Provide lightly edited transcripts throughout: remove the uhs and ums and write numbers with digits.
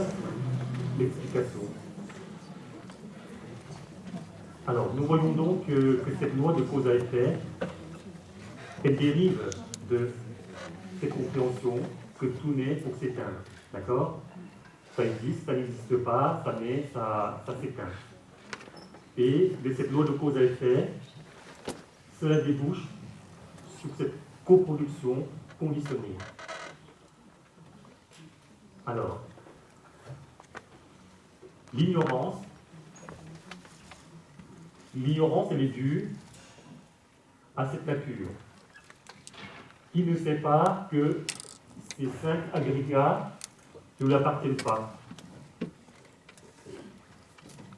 suivre l'explication. Alors, nous voyons donc que cette loi de cause à effet, elle dérive de cette compréhension que tout naît pour s'éteindre. D'accord? Ça existe, ça n'existe pas, ça naît, ça s'éteint. Et de cette loi de cause à effet, cela débouche sur cette coproduction conditionnée. Alors, l'ignorance, elle est due à cette nature qui ne sait pas que ces 5 agrégats ne lui appartiennent pas.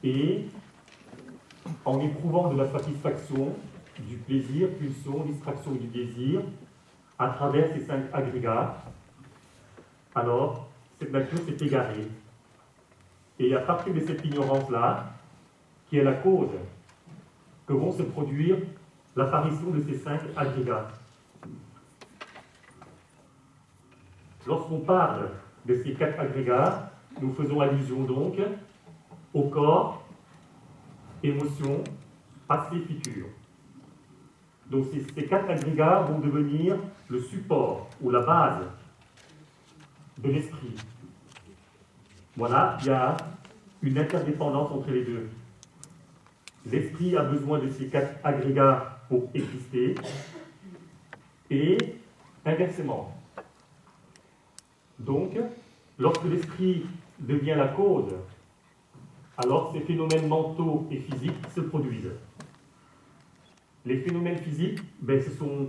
Et en éprouvant de la satisfaction, du plaisir, pulsion, distraction et du désir, à travers ces 5 agrégats, alors cette nature s'est égarée. Et à partir de cette ignorance-là, qui est la cause que vont se produire l'apparition de ces 5 agrégats. Lorsqu'on parle de ces 4 agrégats, nous faisons allusion donc au corps, émotion, passé, futur. Donc ces 4 agrégats vont devenir le support ou la base de l'esprit. Voilà, il y a une interdépendance entre les deux. L'esprit a besoin de ces 4 agrégats pour exister, et inversement. Donc, lorsque l'esprit devient la cause, alors ces phénomènes mentaux et physiques se produisent. Les phénomènes physiques, ce sont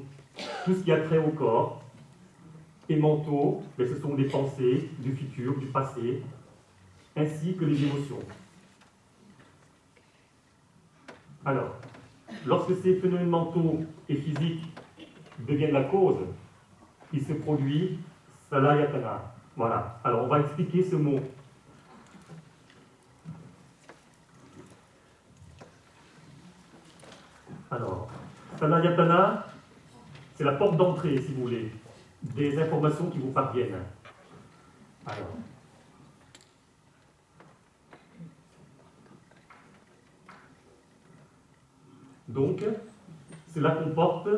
tout ce qui a trait au corps, et mentaux, ce sont des pensées du futur, du passé, ainsi que les émotions. Alors, lorsque ces phénomènes mentaux et physiques deviennent la cause, il se produit salayatana. Voilà. Alors, on va expliquer ce mot. Alors, salayatana, c'est la porte d'entrée, si vous voulez, des informations qui vous parviennent. Alors, donc, cela comporte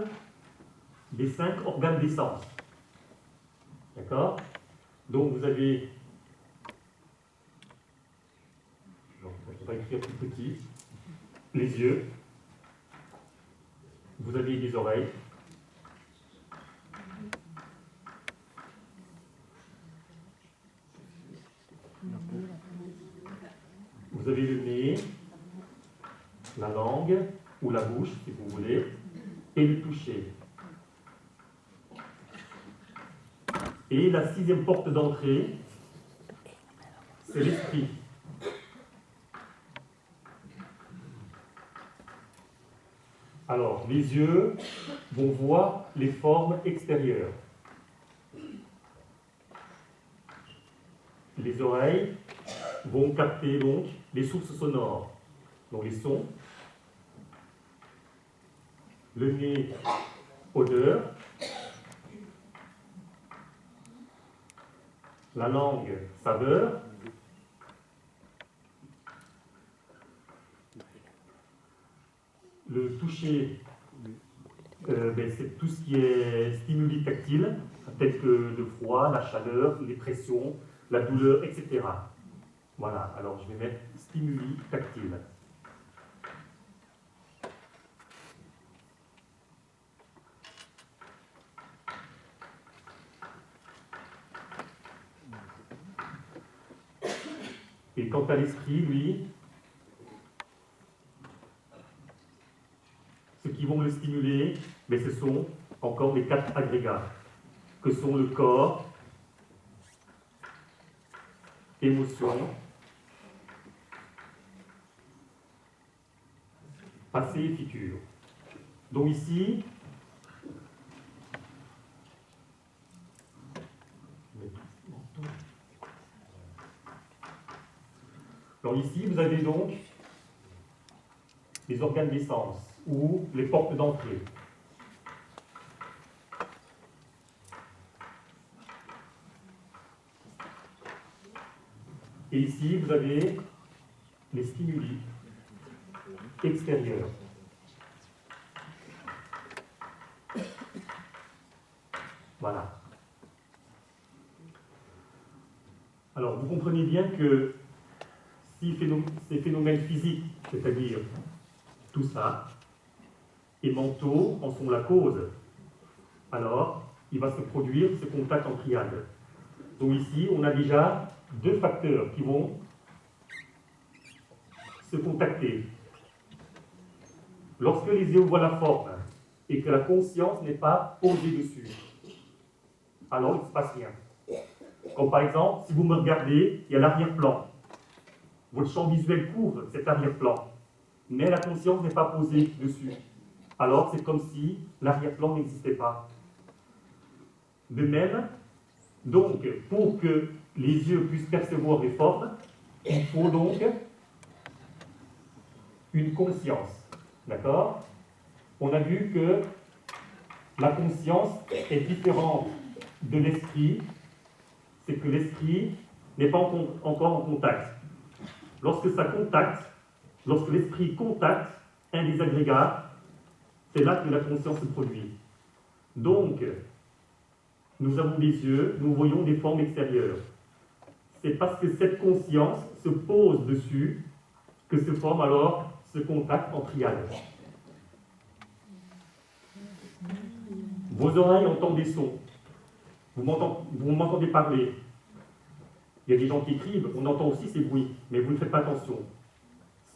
les 5 organes des sens. D'accord? Donc, vous avez, on va écrire tout petit, les yeux, vous avez les oreilles, vous avez le nez, la langue ou la bouche, si vous voulez, et le toucher. Et la 6e porte d'entrée, c'est l'esprit. Alors, les yeux vont voir les formes extérieures. Les oreilles vont capter donc les sources sonores, donc les sons. Le nez, odeur. La langue, saveur. Le toucher, c'est tout ce qui est stimuli tactile, tel que le froid, la chaleur, les pressions, la douleur, etc. Voilà, alors je vais mettre stimuli tactile. Et quant à l'esprit, lui, ce qui vont le stimuler, ce sont encore les 4 agrégats, que sont le corps, émotion, passé et futur. Donc ici, vous avez donc les organes des sens, ou les portes d'entrée. Et ici, vous avez les stimuli extérieurs. Voilà. Alors, vous comprenez bien que si ces phénomènes physiques, c'est-à-dire tout ça, et mentaux en sont la cause, alors il va se produire ce contact en triade. Donc ici, on a déjà deux facteurs qui vont se contacter. Lorsque les yeux voient la forme et que la conscience n'est pas posée dessus, alors il ne se passe rien. Comme par exemple, si vous me regardez, il y a l'arrière-plan. Votre champ visuel couvre cet arrière-plan, mais la conscience n'est pas posée dessus. Alors c'est comme si l'arrière-plan n'existait pas. De même, donc, pour que les yeux puissent percevoir les formes, il faut donc une conscience. D'accord? On a vu que la conscience est différente de l'esprit, c'est que l'esprit n'est pas encore en contact. Lorsque ça contacte, lorsque l'esprit contacte un des agrégats, c'est là que la conscience se produit. Donc, nous avons des yeux, nous voyons des formes extérieures. C'est parce que cette conscience se pose dessus que se forme alors ce contact en triade. Vos oreilles entendent des sons. Vous m'entendez parler. Il y a des gens qui écrivent, on entend aussi ces bruits, mais vous ne faites pas attention.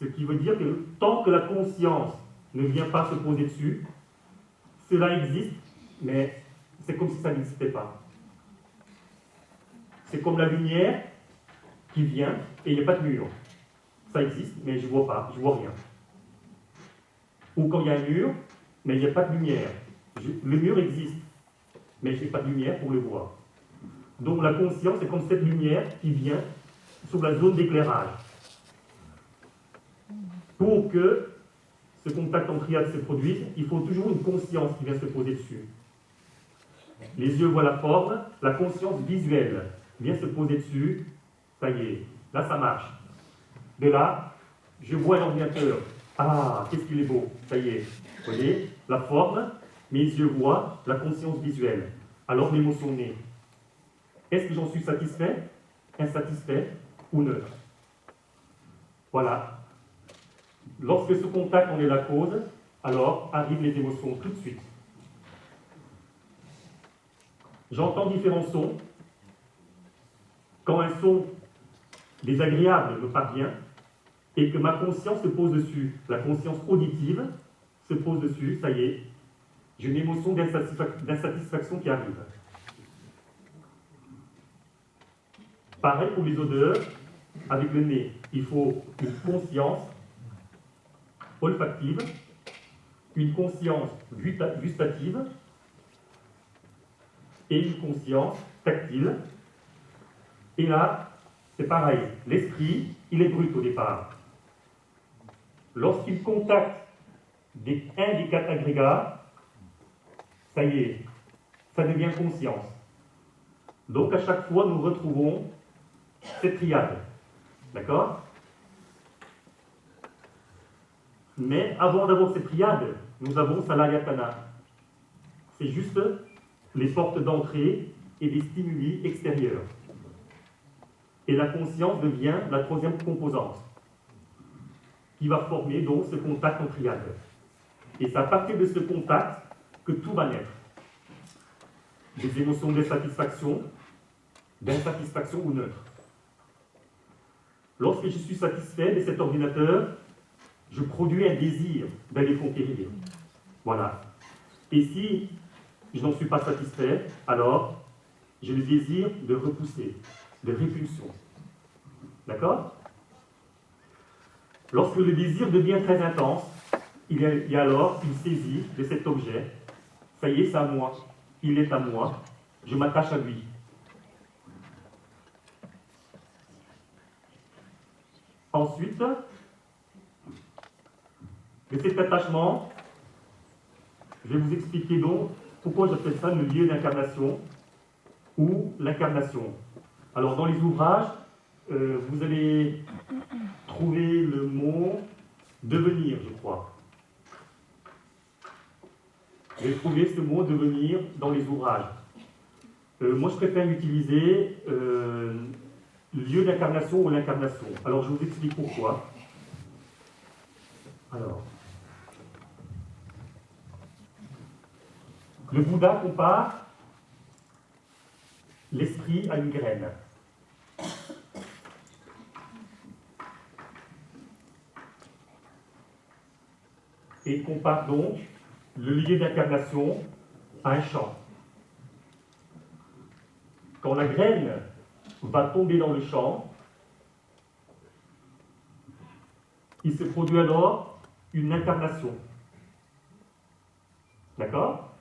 Ce qui veut dire que tant que la conscience ne vient pas se poser dessus, cela existe, mais c'est comme si ça n'existait pas. C'est comme la lumière qui vient et il n'y a pas de mur. Ça existe, mais je ne vois pas, je ne vois rien. Ou quand il y a un mur, mais il n'y a pas de lumière. Le mur existe, mais je n'ai pas de lumière pour le voir. Donc la conscience est comme cette lumière qui vient sur la zone d'éclairage. Pour que ce contact en triade se produise, il faut toujours une conscience qui vient se poser dessus. Les yeux voient la forme, la conscience visuelle vient se poser dessus, ça y est, là ça marche. De là, je vois un ordinateur, ah, qu'est-ce qu'il est beau, ça y est, vous voyez, la forme, mes yeux voient, la conscience visuelle. Alors l'émotion naît. Est-ce que j'en suis satisfait, insatisfait ou neutre? Voilà. Lorsque ce contact en est la cause, alors arrivent les émotions tout de suite. J'entends différents sons. Quand un son désagréable me parvient et que ma conscience se pose dessus, la conscience auditive se pose dessus, ça y est, j'ai une émotion d'insatisfaction qui arrive. Pareil pour les odeurs, avec le nez, il faut une conscience olfactive, une conscience gustative et une conscience tactile. Et là, c'est pareil, l'esprit, il est brut au départ. Lorsqu'il contacte un des quatre agrégats, ça y est, ça devient conscience. Donc à chaque fois, nous retrouvons cette triade. D'accord? Mais avant d'avoir cette triade, nous avons Salayatana. C'est juste les portes d'entrée et des stimuli extérieurs. Et la conscience devient la troisième composante, qui va former donc ce contact en triade. Et c'est à partir de ce contact que tout va naître. Des émotions d'insatisfaction ou neutre. Lorsque je suis satisfait de cet ordinateur, je produis un désir d'aller conquérir. Voilà. Et si je n'en suis pas satisfait, alors j'ai le désir de repousser, de répulsion. D'accord? Lorsque le désir devient très intense, il y a alors une saisie de cet objet. Ça y est, c'est à moi. Il est à moi. Je m'attache à lui. Ensuite, de cet attachement, je vais vous expliquer donc pourquoi j'appelle ça le lieu d'incarnation ou l'incarnation. Alors, dans les ouvrages, vous allez trouver le mot devenir, je crois. Vous allez trouver ce mot devenir dans les ouvrages. Moi, je préfère utiliser lieu d'incarnation ou l'incarnation. Alors, je vous explique pourquoi. Alors, le Bouddha compare l'esprit à une graine. Et compare donc le lieu d'incarnation à un champ. Quand la graine va tomber dans le champ, il se produit alors une incarnation. D'accord?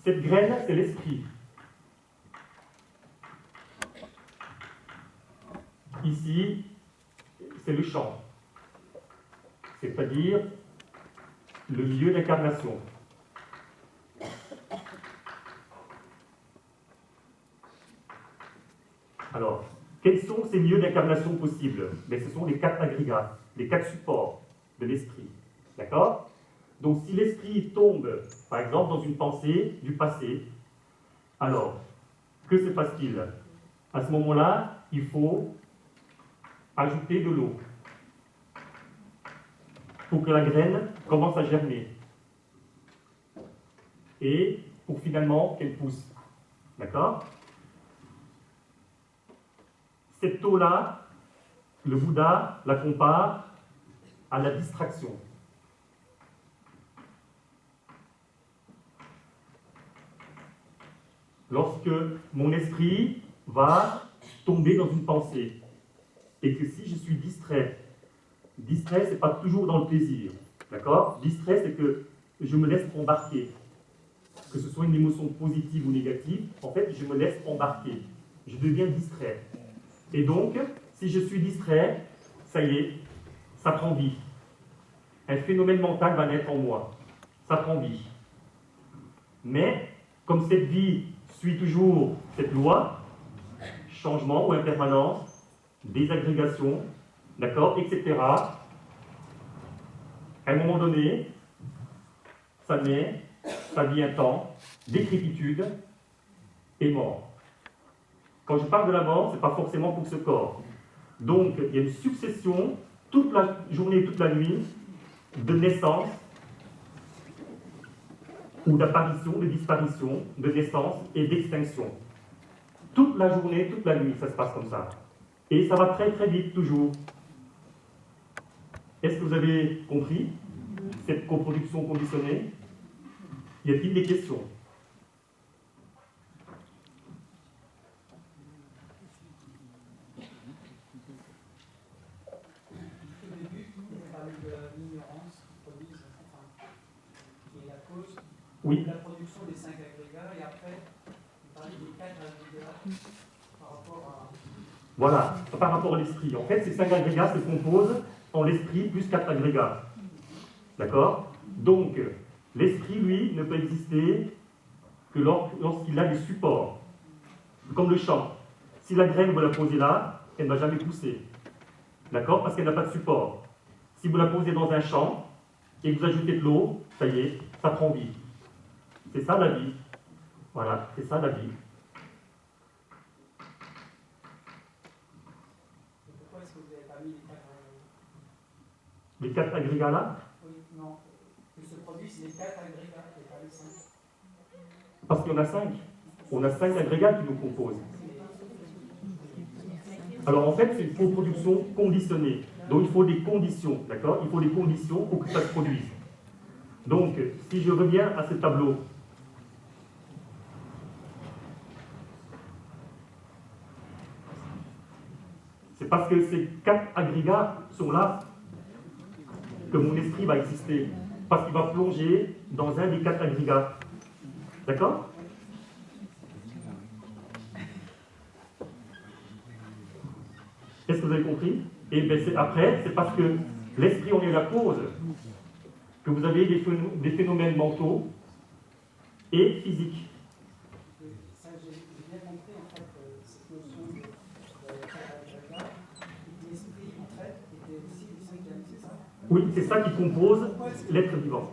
Cette graine, c'est l'esprit. Ici, c'est le champ, c'est-à-dire le lieu d'incarnation. Alors, quels sont ces lieux d'incarnation possibles? Mais ce sont les 4 agrégats, les 4 supports de l'esprit. D'accord? Donc, si l'esprit tombe, par exemple, dans une pensée du passé, alors, que se passe-t-il? À ce moment-là, il faut ajouter de l'eau pour que la graine commence à germer et pour finalement qu'elle pousse. D'accord? Cette eau-là, le Bouddha la compare à la distraction. Lorsque mon esprit va tomber dans une pensée, et que si je suis distrait, ce n'est pas toujours dans le plaisir, d'accord? Distrait, c'est que je me laisse embarquer. Que ce soit une émotion positive ou négative, en fait, je me laisse embarquer. Je deviens distrait. Et donc, si je suis distrait, ça y est, ça prend vie. Un phénomène mental va naître en moi. Ça prend vie. Mais, comme cette vie suit toujours cette loi, changement ou impermanence, désagrégation, d'accord, etc., à un moment donné, ça naît, ça vit un temps, décrépitude et mort. Quand je parle de la mort, ce n'est pas forcément pour ce corps. Donc, il y a une succession, toute la journée, toute la nuit, de naissance, ou d'apparition, de disparition, de naissance et d'extinction. Toute la journée, toute la nuit, ça se passe comme ça. Et ça va très très vite, toujours. Est-ce que vous avez compris cette coproduction conditionnée? Y a-t-il des questions? Oui. La production des 5 agrégats et après, vous parlez des 4 agrégats par rapport à... Voilà, par rapport à l'esprit. En fait, ces 5 agrégats se composent en l'esprit plus 4 agrégats. D'accord? Donc, l'esprit, lui, ne peut exister que lorsqu'il a des supports. Comme le champ. Si la graine, vous la posez là, elle ne va jamais pousser. D'accord? Parce qu'elle n'a pas de support. Si vous la posez dans un champ et que vous ajoutez de l'eau, ça y est, ça prend vie. C'est ça la vie. Voilà, c'est ça la vie. Pourquoi est-ce que vous n'avez pas mis Les 4 agrégats là? Oui, non. Que se produisent les 4 agrégats et pas les 5. Parce qu'il y en a 5. On a 5 agrégats qui nous composent. Alors en fait, c'est une coproduction conditionnée. Donc il faut des conditions, d'accord? Il faut des conditions pour que ça se produise. Donc, si je reviens à ce tableau, c'est parce que ces 4 agrégats sont là que mon esprit va exister. Parce qu'il va plonger dans un des 4 agrégats. D'accord? Est-ce que vous avez compris? Et bien après, c'est parce que l'esprit en est la cause que vous avez des phénomènes mentaux et physiques. Ça, j'ai bien compris en fait cette notion Oui, c'est ça qui compose l'être vivant.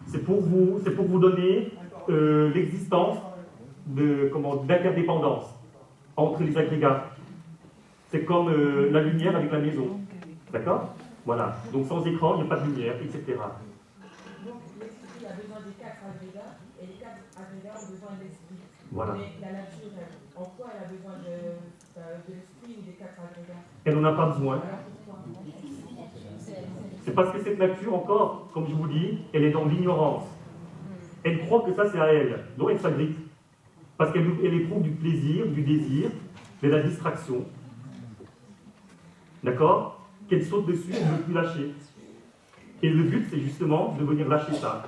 C'est pour vous donner l'existence d'interdépendance entre les agrégats. C'est comme la lumière avec la maison. D'accord? Voilà. Donc sans écran, il n'y a pas de lumière, etc. Donc l'esprit a besoin des 4 agrégats et les 4 agrégats ont besoin de l'esprit. Voilà. Mais la nature, en quoi elle a besoin de l'esprit ou des 4 agrégats? Elle n'en a pas besoin. Alors pourquoi? C'est parce que cette nature, encore, comme je vous dis, elle est dans l'ignorance. Elle croit que ça c'est à elle, donc elle s'agrippe. Parce qu'elle éprouve du plaisir, du désir, de la distraction. D'accord? Qu'elle saute dessus, elle ne veut plus lâcher. Et le but, c'est justement de venir lâcher ça.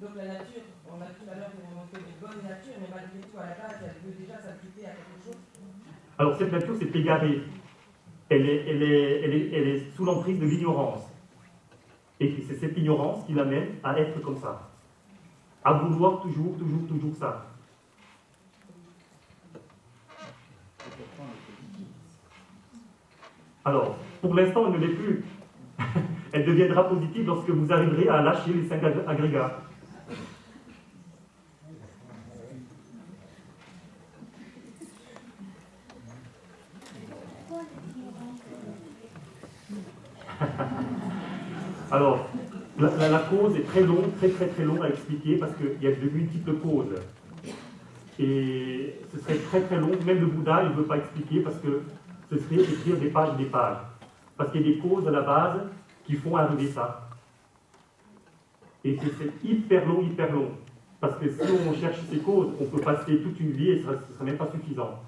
Donc la nature, on a tout à l'heure fait une bonne nature, mais malgré tout, à la base, elle veut déjà s'appliquer à quelque chose. Alors cette nature s'est égarée. Elle est sous l'emprise de l'ignorance. Et c'est cette ignorance qui l'amène à être comme ça. À vouloir toujours ça. Alors, pour l'instant, elle ne l'est plus. Elle deviendra positive lorsque vous arriverez à lâcher les 5 agrégats. Alors, la cause est très longue, très longue à expliquer parce qu'il y a de multiples causes. Et ce serait très long, même le Bouddha, il ne veut pas expliquer parce que ce serait écrire des pages et des pages. Parce qu'il y a des causes à la base qui font arriver ça. Et c'est hyper long. Parce que si on cherche ces causes, on peut passer toute une vie et ce ne sera même pas suffisant.